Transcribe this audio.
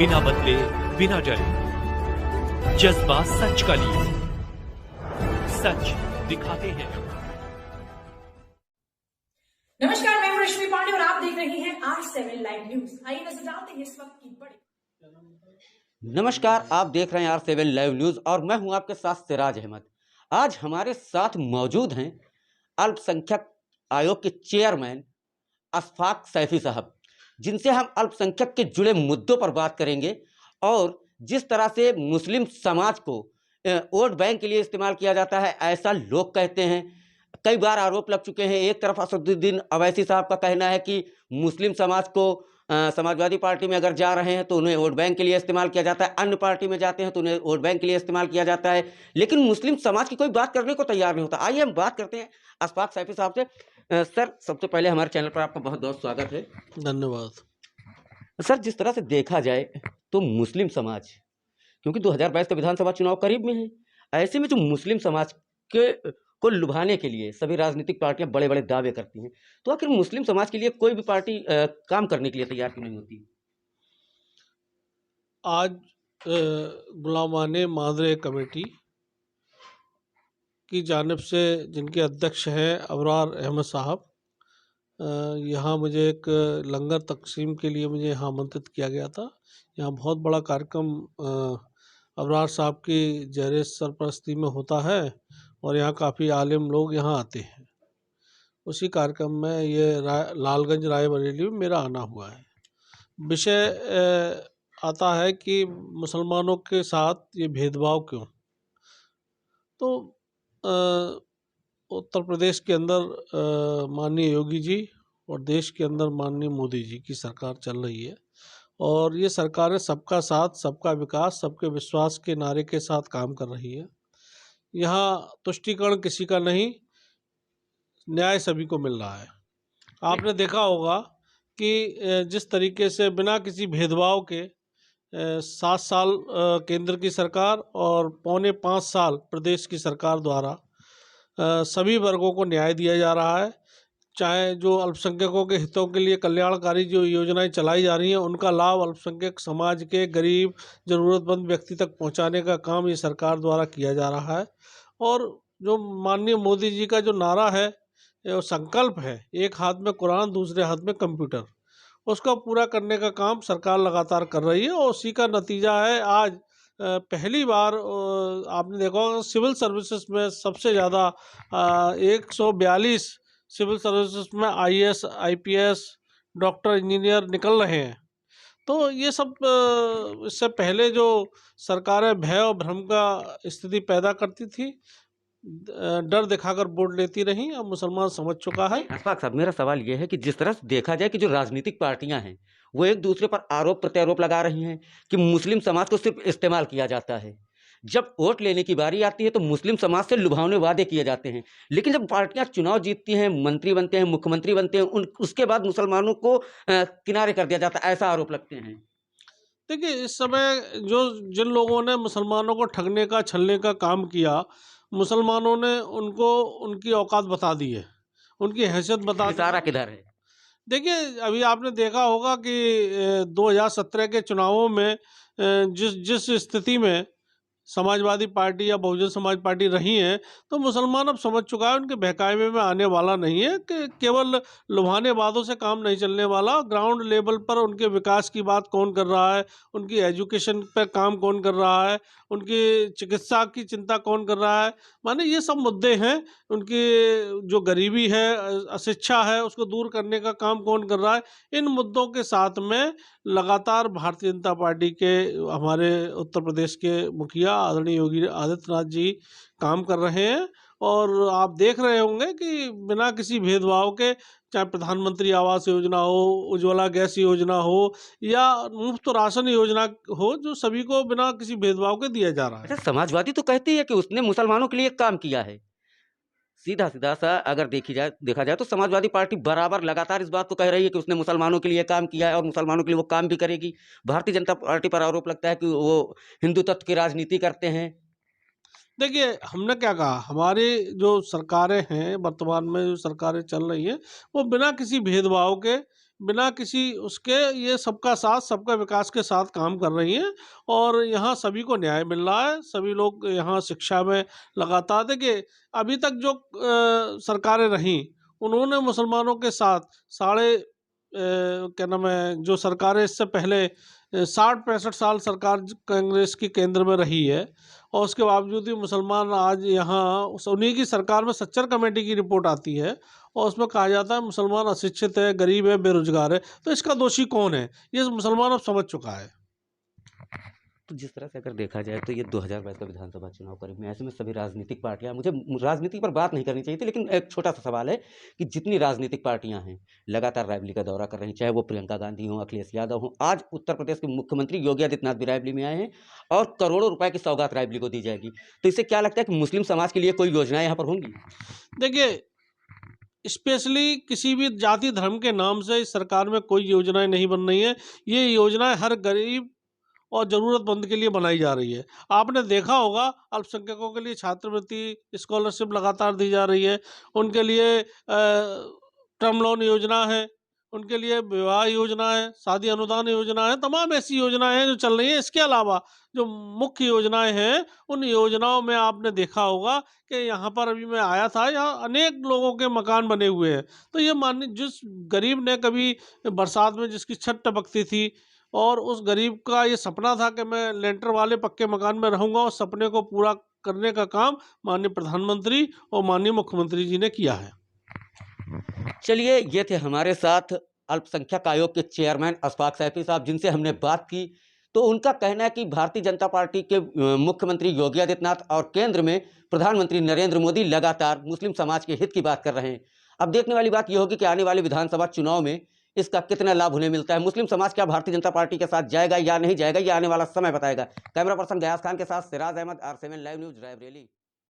बिना बदले बिना डरे, जज्बा सच का लिए, सच दिखाते हैं। नमस्कार, मैं हूं रश्मि पांडे और आप देख रहे हैं R7 लाइव न्यूज। आइए नजर डालते हैं इस वक्त की बड़ी। नमस्कार, आप देख रहे हैं R7 लाइव न्यूज और मैं हूं आपके साथ सिराज अहमद। आज हमारे साथ मौजूद हैं अल्पसंख्यक आयोग के चेयरमैन अशफाक सैफी साहब, जिनसे हम अल्पसंख्यक के जुड़े मुद्दों पर बात करेंगे और जिस तरह से मुस्लिम समाज को वोट बैंक के लिए इस्तेमाल किया जाता है, ऐसा लोग कहते हैं। कई बार आरोप लग चुके हैं। एक तरफ असदुद्दीन अवैसी साहब का कहना है कि मुस्लिम समाज को समाजवादी पार्टी में अगर जा रहे हैं तो उन्हें वोट बैंक के लिए इस्तेमाल किया जाता है, अन्य पार्टी में जाते हैं तो उन्हें वोट बैंक के लिए इस्तेमाल किया जाता है, लेकिन मुस्लिम समाज की कोई बात करने को तैयार नहीं होता। आइए हम बात करते हैं अशफाक सैफी साहब से। सर, सबसे पहले हमारे चैनल पर आपका बहुत बहुत स्वागत है। धन्यवाद। सर, जिस तरह से देखा जाए तो मुस्लिम समाज, क्योंकि 2022 का विधानसभा चुनाव करीब में है, ऐसे में जो मुस्लिम समाज के को लुभाने के लिए सभी राजनीतिक पार्टियां बड़े बड़े दावे करती हैं, तो आखिर मुस्लिम समाज के लिए कोई भी पार्टी काम करने के लिए तैयार क्यों नहीं होती? आज गुलामाने मादरे कमेटी की जानिब से, जिनके अध्यक्ष हैं अबरार अहमद साहब, यहाँ मुझे एक लंगर तकसीम के लिए मुझे यहाँ आमंत्रित किया गया था। यहाँ बहुत बड़ा कार्यक्रम अबरार साहब की ज़ेर सरपरस्ती में होता है और यहाँ काफ़ी आलिम लोग यहाँ आते हैं। उसी कार्यक्रम में ये लालगंज रायबरेली में मेरा आना हुआ है। विषय आता है कि मुसलमानों के साथ ये भेदभाव क्यों। तो उत्तर प्रदेश के अंदर माननीय योगी जी और देश के अंदर माननीय मोदी जी की सरकार चल रही है और ये सरकारें सबका साथ, सबका विकास, सबके विश्वास के नारे के साथ काम कर रही है। यहाँ तुष्टीकरण किसी का नहीं, न्याय सभी को मिल रहा है। आपने देखा होगा कि जिस तरीके से बिना किसी भेदभाव के 7 साल केंद्र की सरकार और पौने 5 साल प्रदेश की सरकार द्वारा सभी वर्गों को न्याय दिया जा रहा है। चाहे जो अल्पसंख्यकों के हितों के लिए कल्याणकारी जो योजनाएं चलाई जा रही हैं, उनका लाभ अल्पसंख्यक समाज के गरीब ज़रूरतमंद व्यक्ति तक पहुंचाने का काम ये सरकार द्वारा किया जा रहा है। और जो माननीय मोदी जी का जो नारा है, संकल्प है, एक हाथ में कुरान दूसरे हाथ में कंप्यूटर, उसका पूरा करने का काम सरकार लगातार कर रही है और उसी का नतीजा है आज पहली बार आपने देखा होगा सिविल सर्विसेज में सबसे ज़्यादा 142 सिविल सर्विसेज में IAS, IPS, डॉक्टर, इंजीनियर निकल रहे हैं। तो ये सब इससे पहले जो सरकारें भय और भ्रम का स्थिति पैदा करती थी, डर दिखाकर वोट लेती रहीं, अब मुसलमान समझ चुका है। अशफाक साहब, मेरा सवाल यह है कि जिस तरह से देखा जाए कि जो राजनीतिक पार्टियां हैं वो एक दूसरे पर आरोप प्रत्यारोप लगा रही हैं कि मुस्लिम समाज को सिर्फ इस्तेमाल किया जाता है। जब वोट लेने की बारी आती है तो मुस्लिम समाज से लुभावने वादे किए जाते हैं, लेकिन जब पार्टियां चुनाव जीतती हैं, मंत्री बनते हैं, मुख्यमंत्री बनते हैं, उसके बाद मुसलमानों को किनारे कर दिया जाता है, ऐसा आरोप लगते हैं। देखिए, इस समय जो जिन लोगों ने मुसलमानों को ठगने का, छलने का काम किया, मुसलमानों ने उनको उनकी औकात बता दी है, उनकी हैसियत बता दी। सारा किधर है? देखिए, अभी आपने देखा होगा कि 2017 के चुनावों में जिस स्थिति में समाजवादी पार्टी या बहुजन समाज पार्टी रही है, तो मुसलमान अब समझ चुका है उनके बहकावे में आने वाला नहीं है, कि केवल लुभाने वादों से काम नहीं चलने वाला। ग्राउंड लेवल पर उनके विकास की बात कौन कर रहा है, उनकी एजुकेशन पर काम कौन कर रहा है, उनकी चिकित्सा की चिंता कौन कर रहा है, माने ये सब मुद्दे हैं। उनकी जो गरीबी है, अशिक्षा है, उसको दूर करने का काम कौन कर रहा है। इन मुद्दों के साथ में लगातार भारतीय जनता पार्टी के, हमारे उत्तर प्रदेश के मुखिया आदरणीय योगी आदित्यनाथ जी काम कर रहे हैं और आप देख रहे होंगे कि बिना किसी भेदभाव के, चाहे प्रधानमंत्री आवास योजना हो, उज्ज्वला गैस योजना हो या मुफ्त राशन योजना हो, जो सभी को बिना किसी भेदभाव के दिया जा रहा है। अच्छा, समाजवादी तो कहती है कि उसने मुसलमानों के लिए काम किया है। सीधा सीधा सा अगर देखा जाए तो समाजवादी पार्टी बराबर लगातार इस बात को कह रही है कि उसने मुसलमानों के लिए काम किया है और मुसलमानों के लिए वो काम भी करेगी। भारतीय जनता पार्टी पर आरोप लगता है कि वो हिंदू तत्व की राजनीति करते हैं। देखिए, हमने क्या कहा, हमारी जो सरकारें हैं, वर्तमान में जो सरकारें चल रही हैं, वो बिना किसी भेदभाव के, बिना किसी उसके ये सबका साथ सबका विकास के साथ काम कर रही हैं और यहाँ सभी को न्याय मिल रहा है। सभी लोग यहाँ शिक्षा में लगातार, देखिए अभी तक जो सरकारें रहीं उन्होंने मुसलमानों के साथ क्या नाम है, जो सरकारें इससे पहले 60-65 साल सरकार कांग्रेस की केंद्र में रही है और उसके बावजूद भी मुसलमान आज यहाँ उन्हीं की सरकार में सच्चर कमेटी की रिपोर्ट आती है और उसमें कहा जाता है मुसलमान अशिक्षित है, गरीब है, बेरोजगार है। तो इसका दोषी कौन है, ये मुसलमान अब समझ चुका है। तो जिस तरह से अगर देखा जाए तो ये 2022 का विधानसभा चुनाव करीब में, ऐसे में सभी राजनीतिक पार्टियां, मुझे राजनीति पर बात नहीं करनी चाहिए थी, लेकिन एक छोटा सा सवाल है कि जितनी राजनीतिक पार्टियां हैं लगातार रायबरेली का दौरा कर रही, चाहे वो प्रियंका गांधी हों, अखिलेश यादव हों, आज उत्तर प्रदेश के मुख्यमंत्री योगी आदित्यनाथ भी रायबरेली में आए हैं और करोड़ों रुपए की सौगात रायबरेली को दी जाएगी। तो इससे क्या लगता है कि मुस्लिम समाज के लिए कोई योजनाएं यहाँ पर होंगी? देखिए, स्पेशली किसी भी जाति धर्म के नाम से इस सरकार में कोई योजनाएं नहीं बन रही है। ये योजनाएं हर गरीब और ज़रूरतमंद के लिए बनाई जा रही है। आपने देखा होगा अल्पसंख्यकों के लिए छात्रवृत्ति स्कॉलरशिप लगातार दी जा रही है, उनके लिए टर्म लोन योजना है, उनके लिए विवाह योजना है, शादी अनुदान योजना है, तमाम ऐसी योजनाएं हैं जो चल रही हैं। इसके अलावा जो मुख्य योजनाएं हैं उन योजनाओं में आपने देखा होगा कि यहाँ पर अभी मैं आया था, यहाँ अनेक लोगों के मकान बने हुए हैं। तो ये मानिए जिस गरीब ने कभी बरसात में जिसकी छत टपकती थी और उस गरीब का ये सपना था कि मैं लेंटर वाले पक्के मकान में रहूंगा, उस सपने को पूरा करने का काम माननीय प्रधानमंत्री और माननीय मुख्यमंत्री जी ने किया है। चलिए, ये थे हमारे साथ अल्पसंख्यक आयोग के चेयरमैन अशफाक सैफी साहब, जिनसे हमने बात की। तो उनका कहना है कि भारतीय जनता पार्टी के मुख्यमंत्री योगी आदित्यनाथ और केंद्र में प्रधानमंत्री नरेंद्र मोदी लगातार मुस्लिम समाज के हित की बात कर रहे हैं। अब देखने वाली बात यह होगी कि आने वाले विधानसभा चुनाव में इसका कितना लाभ उन्हें मिलता है। मुस्लिम समाज क्या भारतीय जनता पार्टी के साथ जाएगा या नहीं जाएगा, यह आने वाला समय बताएगा। कैमरा पर्सन गयास खान के साथ Siraj Ahmad, R7 live news, Raebareli.